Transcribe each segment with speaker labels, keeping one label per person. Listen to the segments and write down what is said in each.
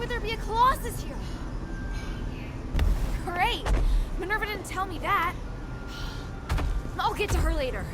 Speaker 1: would there be a Colossus here? Great! Minerva didn't tell me that. I'll get to her later.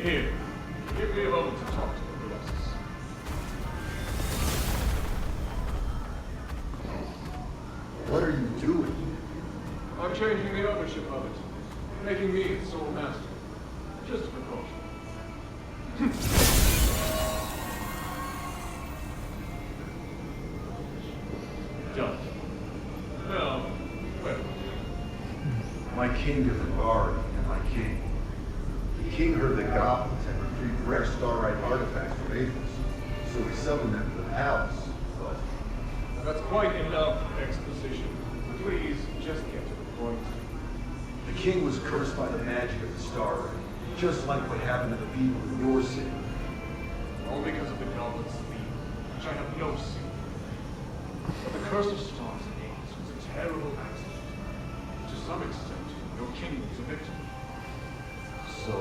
Speaker 2: Here, give me a moment to talk to the Colossus.
Speaker 3: What are you doing?
Speaker 2: I'm changing the ownership of it, making me its sole master. Just a precaution. Done. Now, well.
Speaker 3: My king is a bard, and my king. The king heard that goblins had retrieved rare starlight artifacts from Athens, so he summoned them to the palace. But
Speaker 2: That's quite enough exposition. Please, just get to the point.
Speaker 3: the king was cursed by the magic of the starlight, just like what happened to the people in your city.
Speaker 2: All because of the goblin's sleep, which I have no say. But the curse of stars and Hades was a terrible accident. To some extent, your king was a victim.
Speaker 3: So,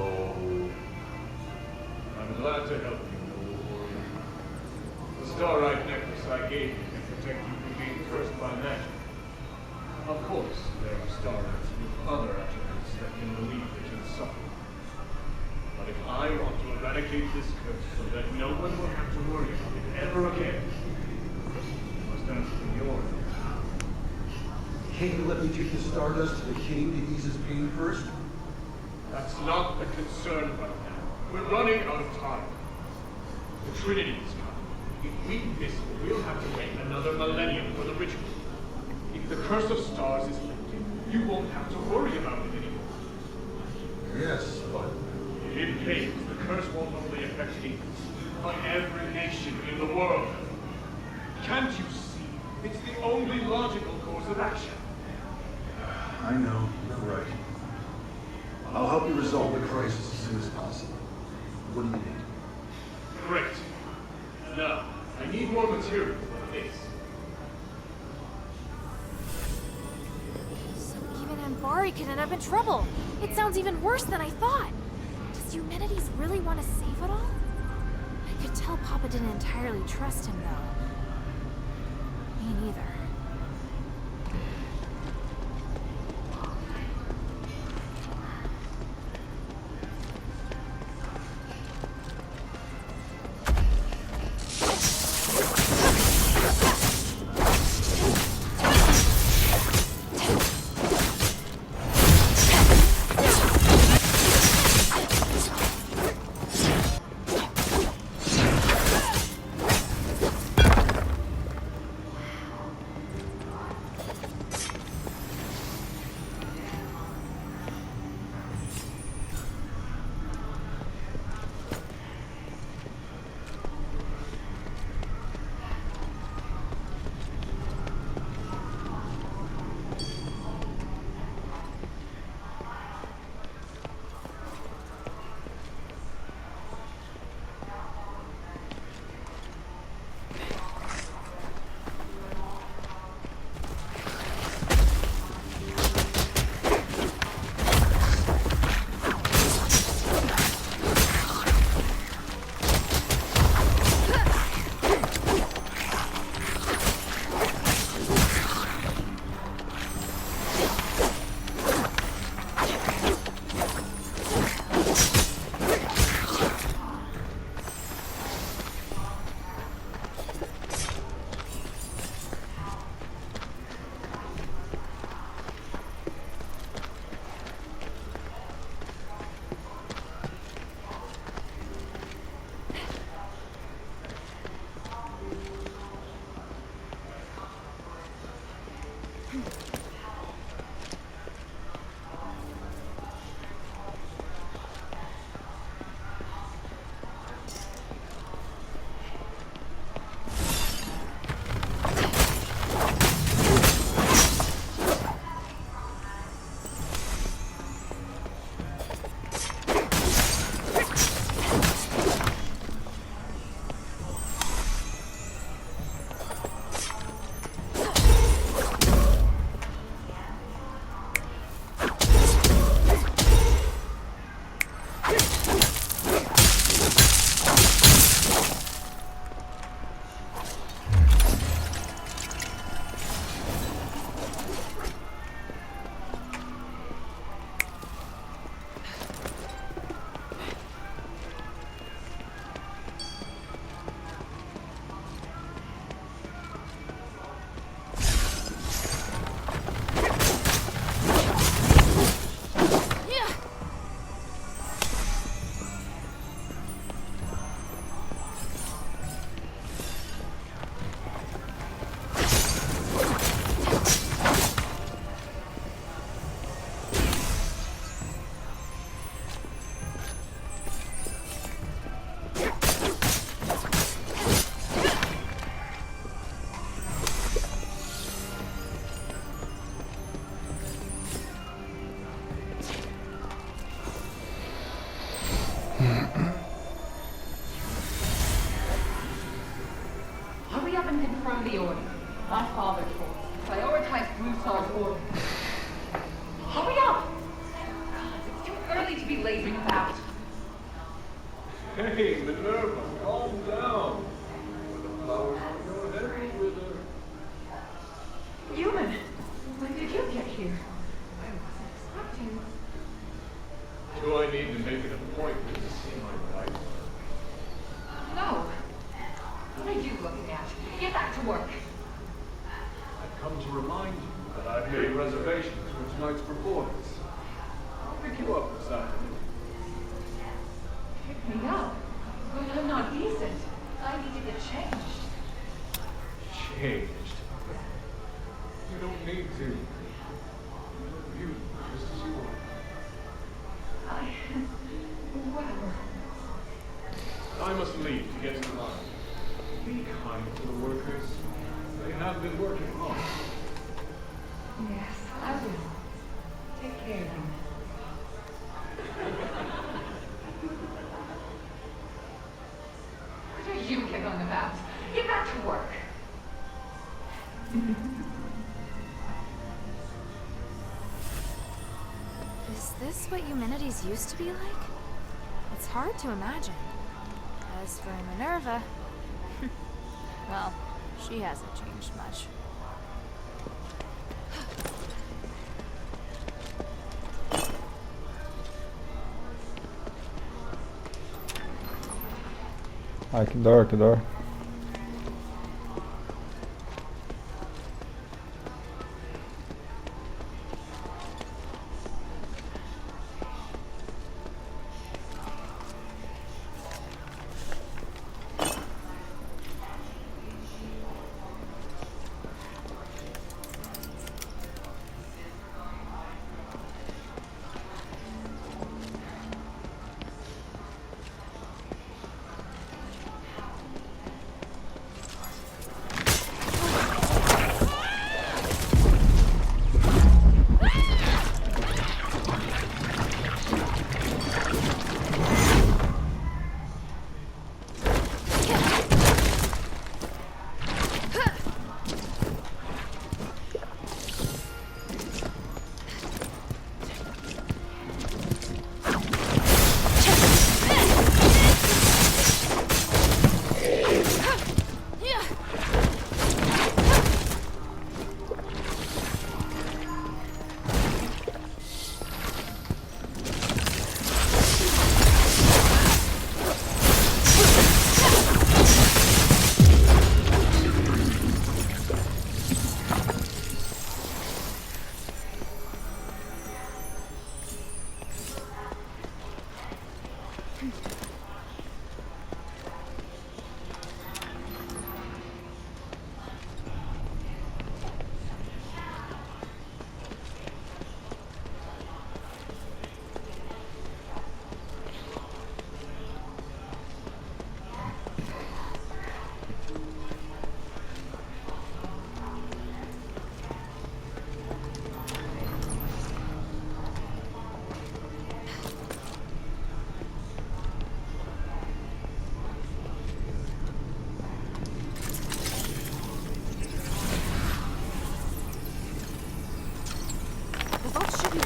Speaker 2: I'm glad to help you, no warrior. The starlight necklace I gave you can protect you from being cursed by magic. Of course, there are starlights with other attributes that can relieve it and suffer. But if I want to eradicate this curse so that no one will have to worry about it ever again, you must ask for your help.
Speaker 3: can't you let me take the stardust to the king to ease his pain first?
Speaker 2: That's not the concern right now. We're running out of time. The Trinity is coming. If we miss it, we'll have to wait another millennium for the ritual. If the curse of stars is lifted, you won't have to worry about it anymore.
Speaker 3: Yes, but
Speaker 2: If it fades, the curse won't only affect Athens, but every nation in the world. Can't you see? It's the only logical course of action.
Speaker 3: I know, you're right. I'll help you resolve the crisis as soon as possible. What do you need?
Speaker 2: Great. Now, I need more material for this.
Speaker 1: So even Ambari could end up in trouble. It sounds even worse than I thought. Does Eumenides really want to save it all? I could tell Papa didn't entirely trust him, though. Me neither.
Speaker 4: Hurry up and confirm the order. My father told us to prioritize Broussard's order. Hurry up! God, it's too early to be lazing about.
Speaker 2: Hey, Minerva, calm down. With the flowers on your head, wither.
Speaker 4: Human, when did you get here? I wasn't expecting.
Speaker 2: Do I need to make an appointment to see my wife?
Speaker 4: No. What are you looking at? Get back to work.
Speaker 2: I've come to remind you that I've made reservations for tonight's performance. I'll pick you up this afternoon.
Speaker 4: Pick me up. But I'm not decent. I need to get changed.
Speaker 2: Changed? You don't need to. You, just as you are.
Speaker 4: Well.
Speaker 2: I must leave to get to the line. Be kind to the workers. They have been working hard.
Speaker 4: Yes, I will. Take care of you. What are you giggling about? Get back to work.
Speaker 1: Is this what humanities used to be like? It's hard to imagine. As for Minerva, well, she hasn't changed much.
Speaker 5: Que da hora, que da hora.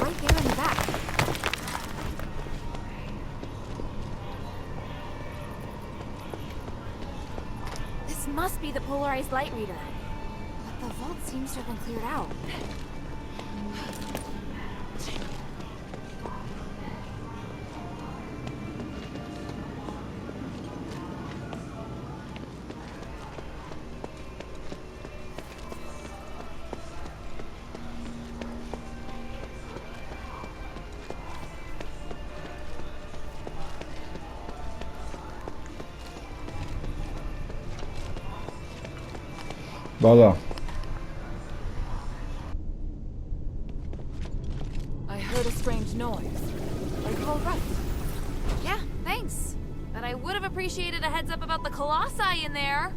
Speaker 1: Right there in the back. This must be the polarized light reader. But the vault seems to have been cleared out.
Speaker 5: Vai lá.
Speaker 6: I heard a strange noise. Are you all right?
Speaker 1: Yeah, thanks. But I would have appreciated a heads up about the colossi in there.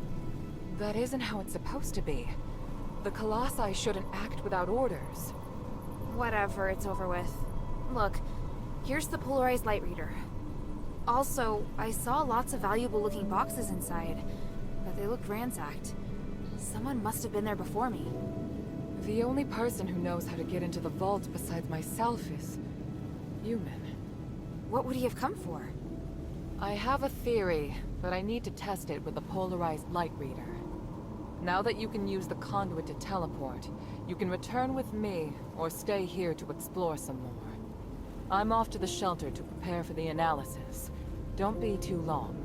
Speaker 6: That isn't how it's supposed to be. The colossi shouldn't act without orders.
Speaker 1: Whatever, it's over with. Look, here's the polarized light reader. Also, I saw lots of valuable-looking boxes inside, but they looked ransacked. Someone must have been there before me.
Speaker 6: The only person who knows how to get into the vault besides myself is... human.
Speaker 1: What would he have come for?
Speaker 6: I have a theory, but I need to test it with a polarized light reader. Now that you can use the conduit to teleport, you can return with me, or stay here to explore some more. I'm off to the shelter to prepare for the analysis. Don't be too long.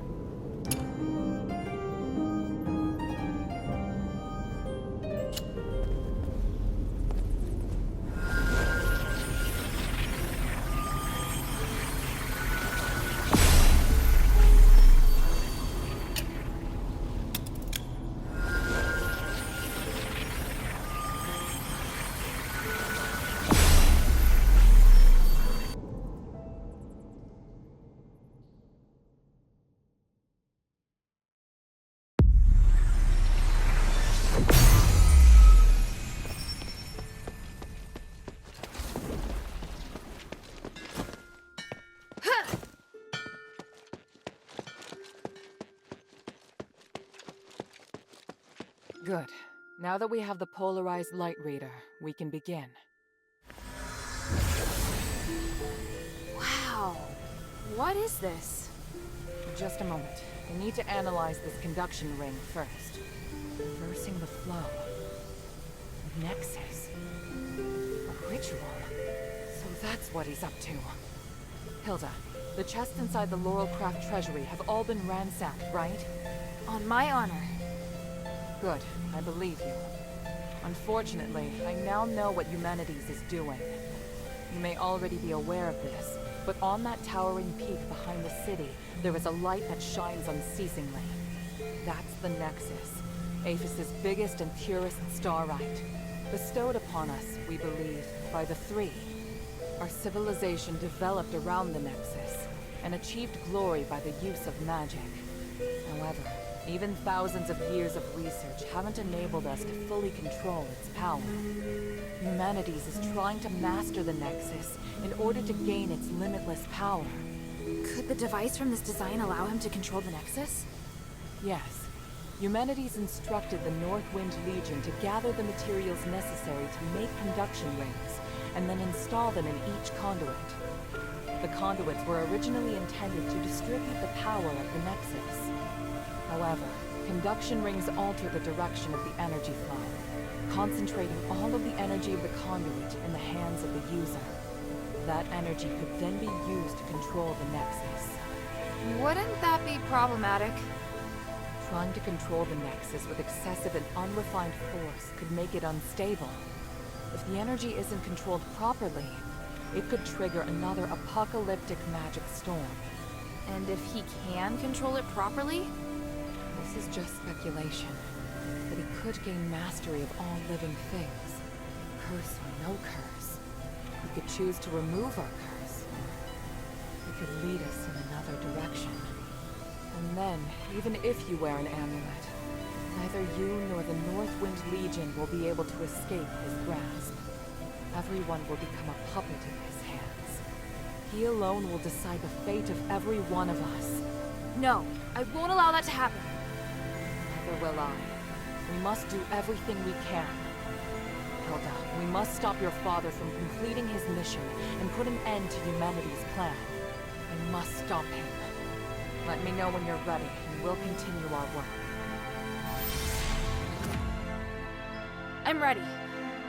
Speaker 6: Good. Now that we have the polarized light reader, we can begin.
Speaker 1: Wow. What is this?
Speaker 6: Just a moment. I need to analyze this conduction ring first. Reversing the flow. A nexus. A ritual. So that's what he's up to. Hilda, the chests inside the Laurelcraft treasury have all been ransacked, right?
Speaker 1: On my honor.
Speaker 6: Good. I believe you. Unfortunately, I now know what Humanities is doing. You may already be aware of this, but on that towering peak behind the city, there is a light that shines unceasingly. That's the Nexus, Aphis's biggest and purest starlight. Bestowed upon us, we believe, by the Three. Our civilization developed around the Nexus, and achieved glory by the use of magic. However, even thousands of years of research haven't enabled us to fully control its power. Humanities is trying to master the Nexus in order to gain its limitless power.
Speaker 1: Could the device from this design allow him to control the Nexus?
Speaker 6: Yes. Humanities instructed the Northwind Legion to gather the materials necessary to make conduction rings, and then install them in each conduit. The conduits were originally intended to distribute the power of the Nexus. However, conduction rings alter the direction of the energy flow, concentrating all of the energy of the conduit in the hands of the user. That energy could then be used to control the Nexus.
Speaker 1: Wouldn't that be problematic?
Speaker 6: Trying to control the Nexus with excessive and unrefined force could make it unstable. If the energy isn't controlled properly, it could trigger another apocalyptic magic storm.
Speaker 1: And if he can control it properly?
Speaker 6: This is just speculation, but he could gain mastery of all living things. Curse or no curse. He could choose to remove our curse. He could lead us in another direction. And then, even if you wear an amulet, neither you nor the Northwind Legion will be able to escape his grasp. Everyone will become a puppet in his hands. He alone will decide the fate of every one of us.
Speaker 1: No, I won't allow that to happen.
Speaker 6: Neither will I. We must do everything we can. Hilda, we must stop your father from completing his mission and put an end to humanity's plan. I must stop him. Let me know when you're ready, and we'll continue our work.
Speaker 1: I'm ready.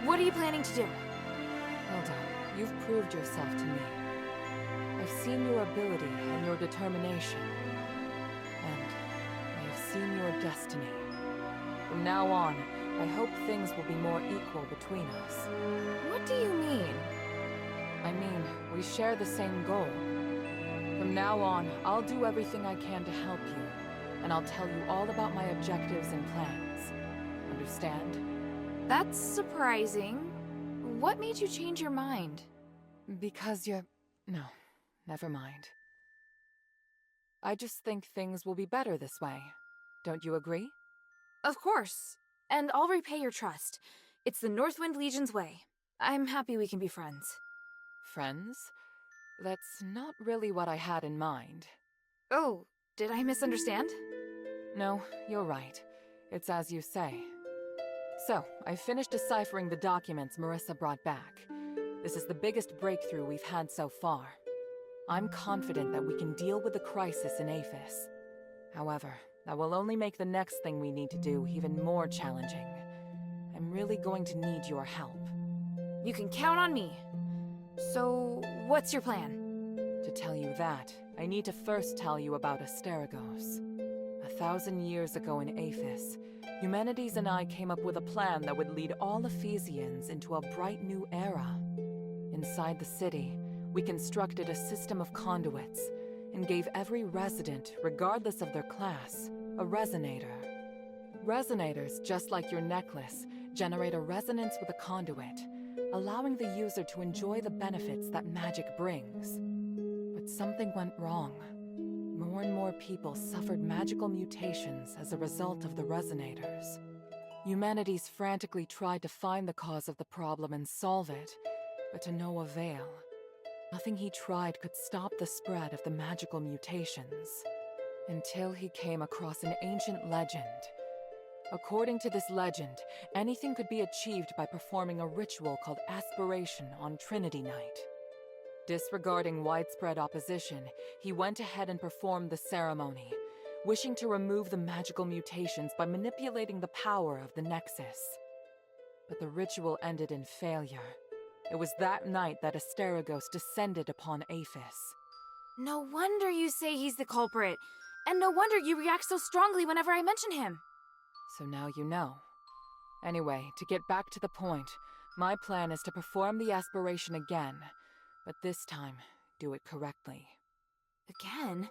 Speaker 1: What are you planning to do?
Speaker 6: Hilda, you've proved yourself to me. I've seen your ability and your determination. And I have seen your destiny. From now on, I hope things will be more equal between us.
Speaker 1: What do you mean?
Speaker 6: I mean, we share the same goal. From now on, I'll do everything I can to help you, and I'll tell you all about my objectives and plans. Understand?
Speaker 1: That's surprising. What made you change your mind?
Speaker 6: Because you're... No, never mind. I just think things will be better this way. Don't you agree?
Speaker 1: Of course. And I'll repay your trust. It's the Northwind Legion's way. I'm happy we can be friends.
Speaker 6: Friends? That's not really what I had in mind.
Speaker 1: Oh, did I misunderstand?
Speaker 6: No, you're right. It's as you say. So, I finished deciphering the documents Marissa brought back. This is the biggest breakthrough we've had so far. I'm confident that we can deal with the crisis in Aphis. However, that will only make the next thing we need to do even more challenging. I'm really going to need your help.
Speaker 1: You can count on me. So, what's your plan?
Speaker 6: To tell you that, I need to first tell you about Asterigos. 1,000 years ago in Aphis, Eumenides and I came up with a plan that would lead all Ephesians into a bright new era. Inside the city, we constructed a system of conduits and gave every resident, regardless of their class, a resonator. Resonators, just like your necklace, generate a resonance with a conduit, allowing the user to enjoy the benefits that magic brings. But something went wrong. More and more people suffered magical mutations as a result of the resonators. Eumenides frantically tried to find the cause of the problem and solve it, but to no avail. Nothing he tried could stop the spread of the magical mutations. Until he came across an ancient legend. According to this legend, anything could be achieved by performing a ritual called aspiration on Trinity Night. Disregarding widespread opposition, he went ahead and performed the ceremony, wishing to remove the magical mutations by manipulating the power of the Nexus. But the ritual ended in failure. It was that night that Asterigos descended upon Aphis.
Speaker 1: No wonder you say he's the culprit. And no wonder you react so strongly whenever I mention him.
Speaker 6: So now you know. Anyway, to get back to the point, my plan is to perform the aspiration again, but this time, do it correctly.
Speaker 1: Again?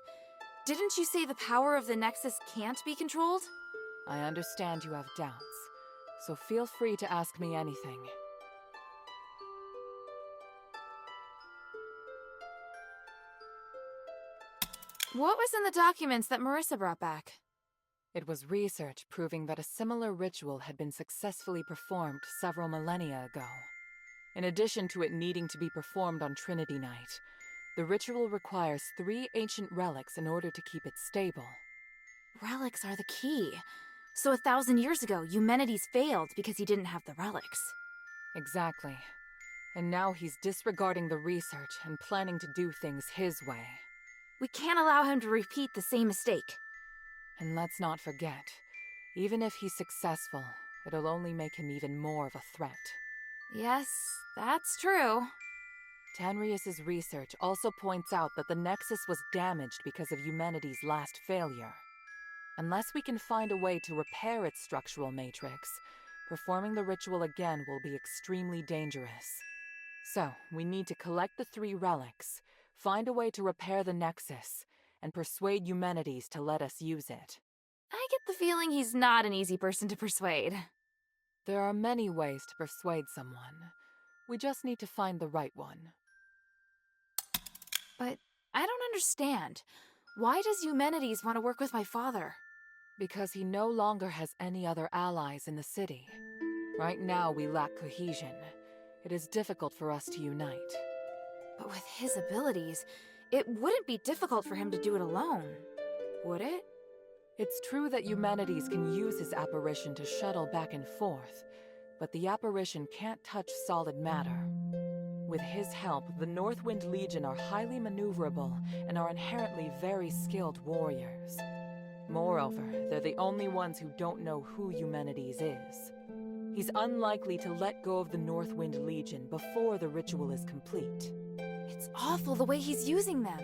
Speaker 1: Didn't you say the power of the Nexus can't be controlled?
Speaker 6: I understand you have doubts, so feel free to ask me anything.
Speaker 1: What was in the documents that Marissa brought back?
Speaker 6: It was research proving that a similar ritual had been successfully performed several millennia ago. In addition to it needing to be performed on Trinity Night, the ritual requires 3 ancient relics in order to keep it stable.
Speaker 1: Relics are the key. So 1,000 years ago, Eumenides failed because he didn't have the relics.
Speaker 6: Exactly. And now he's disregarding the research and planning to do things his way.
Speaker 1: We can't allow him to repeat the same mistake.
Speaker 6: And let's not forget, even if he's successful, it'll only make him even more of a threat.
Speaker 1: Yes, that's true.
Speaker 6: Tanrius's research also points out that the Nexus was damaged because of Eumenides' last failure. Unless we can find a way to repair its structural matrix, performing the ritual again will be extremely dangerous. So, we need to collect the 3 relics, find a way to repair the Nexus, and persuade Eumenides to let us use it.
Speaker 1: I get the feeling he's not an easy person to persuade.
Speaker 6: There are many ways to persuade someone. We just need to find the right one.
Speaker 1: But I don't understand. Why does Eumenides want to work with my father?
Speaker 6: Because he no longer has any other allies in the city. Right now we lack cohesion. It is difficult for us to unite.
Speaker 1: But with his abilities, it wouldn't be difficult for him to do it alone, would it?
Speaker 6: It's true that Eumenides can use his apparition to shuttle back and forth, but the apparition can't touch solid matter. With his help, the Northwind Legion are highly maneuverable and are inherently very skilled warriors. Moreover, they're the only ones who don't know who Eumenides is. He's unlikely to let go of the Northwind Legion before the ritual is complete.
Speaker 1: It's awful the way he's using them.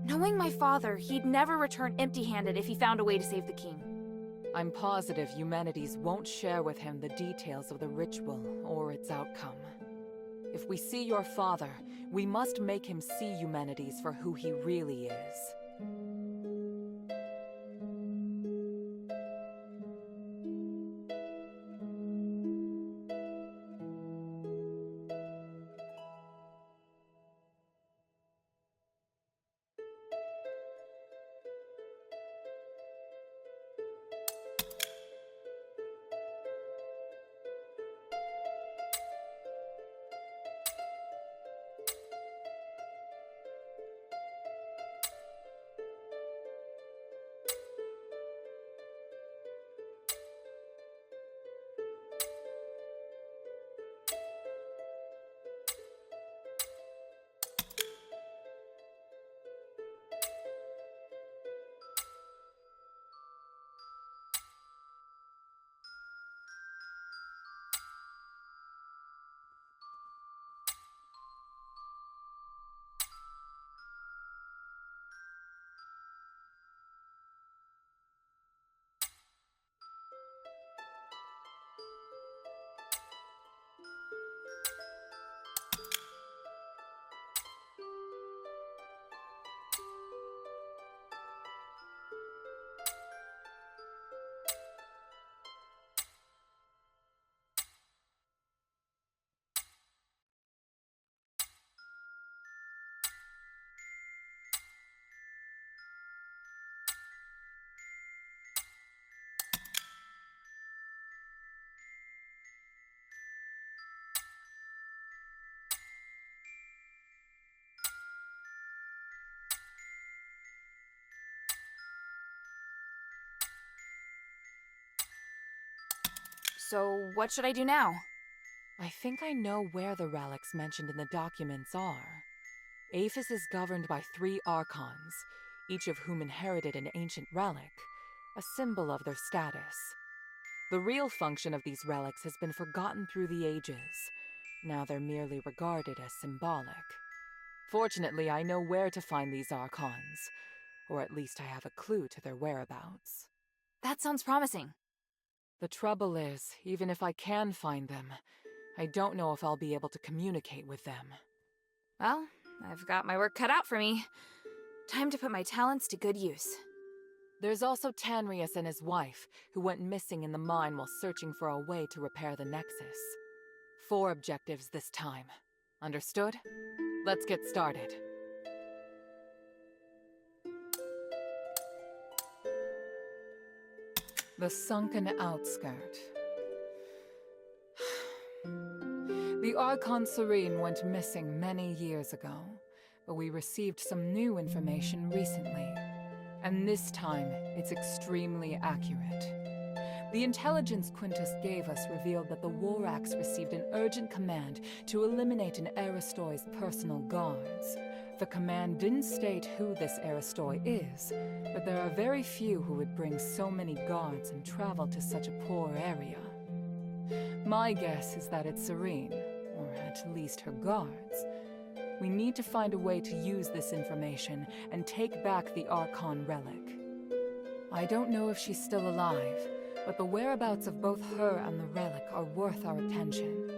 Speaker 1: Knowing my father, he'd never return empty-handed if he found a way to save the king.
Speaker 6: I'm positive Eumenides won't share with him the details of the ritual or its outcome. If we see your father, we must make him see Eumenides for who he really is.
Speaker 1: So what should I do now?
Speaker 6: I think I know where the relics mentioned in the documents are. Aphis is governed by 3 Archons, each of whom inherited an ancient relic, a symbol of their status. The real function of these relics has been forgotten through the ages. Now they're merely regarded as symbolic. Fortunately, I know where to find these Archons, or at least I have a clue to their whereabouts.
Speaker 1: That sounds promising.
Speaker 6: The trouble is, even if I can find them, I don't know if I'll be able to communicate with them.
Speaker 1: Well, I've got my work cut out for me. Time to put my talents to good use.
Speaker 6: There's also Tanrius and his wife, who went missing in the mine while searching for a way to repair the Nexus. 4 objectives this time. Understood? Let's get started. The sunken outskirt. The Archon Serene went missing many years ago, but we received some new information recently. And this time, it's extremely accurate. The intelligence Quintus gave us revealed that the Warax received an urgent command to eliminate an Aristoi's personal guards. The command didn't state who this Aristoi is, but there are very few who would bring so many guards and travel to such a poor area. My guess is that it's Serene, or at least her guards. We need to find a way to use this information and take back the Archon relic. I don't know if she's still alive, but the whereabouts of both her and the relic are worth our attention.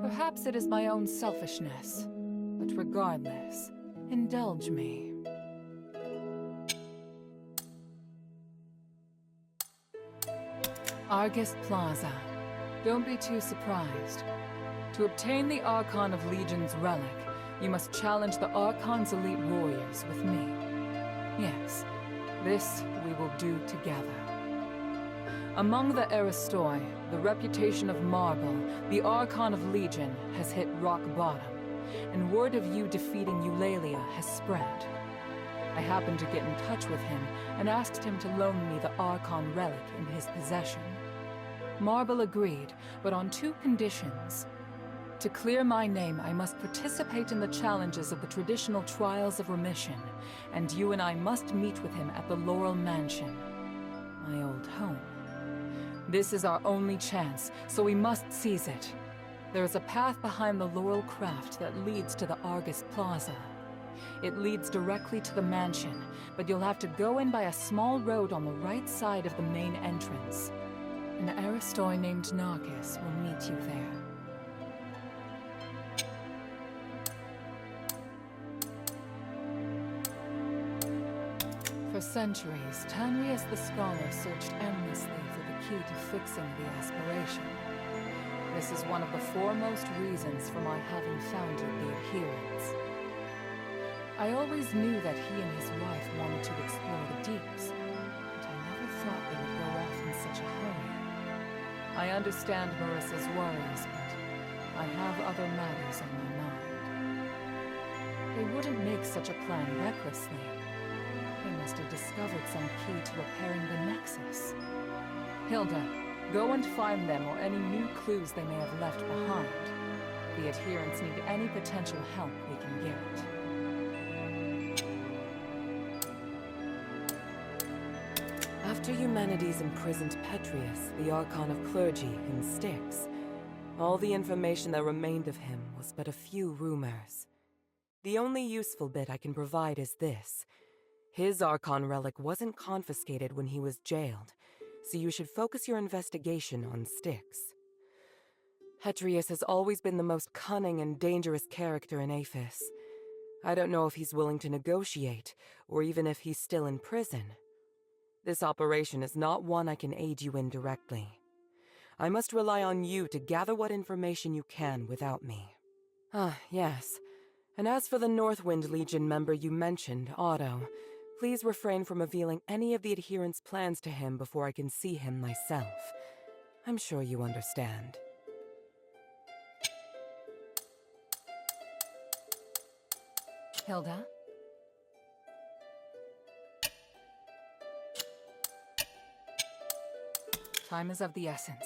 Speaker 6: Perhaps it is my own selfishness, but regardless, indulge me. Argus Plaza. Don't be too surprised. To obtain the Archon of Legion's relic, you must challenge the Archon's elite warriors with me. Yes, this we will do together. Among the Aristoi, the reputation of Marble, the Archon of Legion, has hit rock bottom, and word of you defeating Eulalia has spread. I happened to get in touch with him and asked him to loan me the Archon relic in his possession. Marble agreed, but on 2 conditions. To clear my name, I must participate in the challenges of the traditional Trials of Remission, and you and I must meet with him at the Laurel Mansion, my old home. This is our only chance, so we must seize it. There is a path behind the Laurel Craft that leads to the Argus Plaza. It leads directly to the mansion, but you'll have to go in by a small road on the right side of the main entrance. An Aristoi named Narcus will meet you there. For centuries, Tanrius the Scholar searched endlessly for the key to fixing the aspiration. This is one of the foremost reasons for my having founded the Adherents. I always knew that he and his wife wanted to explore the deeps, but I never thought they would go off in such a hurry. I understand Marissa's worries, but I have other matters on my mind. They wouldn't make such a plan recklessly. They must have discovered some key to repairing the Nexus. Hilda, go and find them or any new clues they may have left behind. The Adherents need any potential help we can get. After Eumenides imprisoned Petrius, the Archon of Clergy, in Styx, all the information that remained of him was but a few rumors. The only useful bit I can provide is this. His Archon relic wasn't confiscated when he was jailed, so you should focus your investigation on Styx. Petrius has always been the most cunning and dangerous character in Aphis. I don't know if he's willing to negotiate, or even if he's still in prison. This operation is not one I can aid you in directly. I must rely on you to gather what information you can without me. Ah, yes. And as for the Northwind Legion member you mentioned, Otto, please refrain from revealing any of the Adherents' plans to him before I can see him myself. I'm sure you understand. Hilda? Time is of the essence.